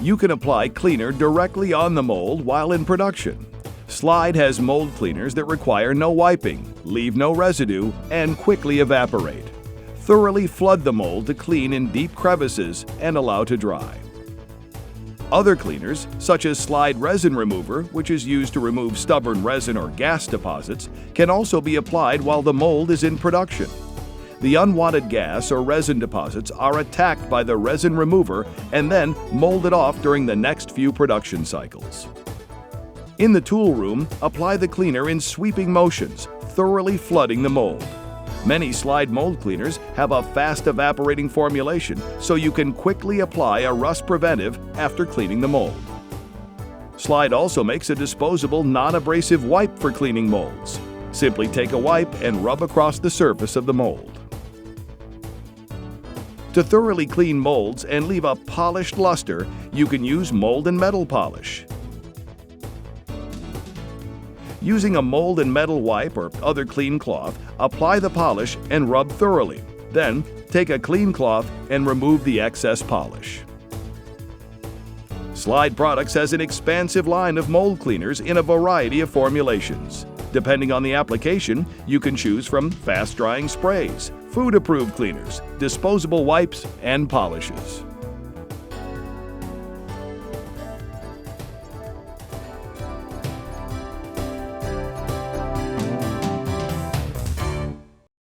You can apply cleaner directly on the mold while in production. Slide has mold cleaners that require no wiping, leave no residue, and quickly evaporate. Thoroughly flood the mold to clean in deep crevices and allow to dry. Other cleaners, such as Slide Resin Remover, which is used to remove stubborn resin or gas deposits, can also be applied while the mold is in production. The unwanted gas or resin deposits are attacked by the resin remover and then molded off during the next few production cycles. In the tool room, apply the cleaner in sweeping motions, thoroughly flooding the mold. Many Slide mold cleaners have a fast evaporating formulation, so you can quickly apply a rust preventive after cleaning the mold. Slide also makes a disposable non-abrasive wipe for cleaning molds. Simply take a wipe and rub across the surface of the mold. To thoroughly clean molds and leave a polished luster, you can use mold and metal polish. Using a mold and metal wipe or other clean cloth, apply the polish and rub thoroughly. Then, take a clean cloth and remove the excess polish. Slide Products has an expansive line of mold cleaners in a variety of formulations. Depending on the application, you can choose from fast-drying sprays, food-approved cleaners, disposable wipes, and polishes.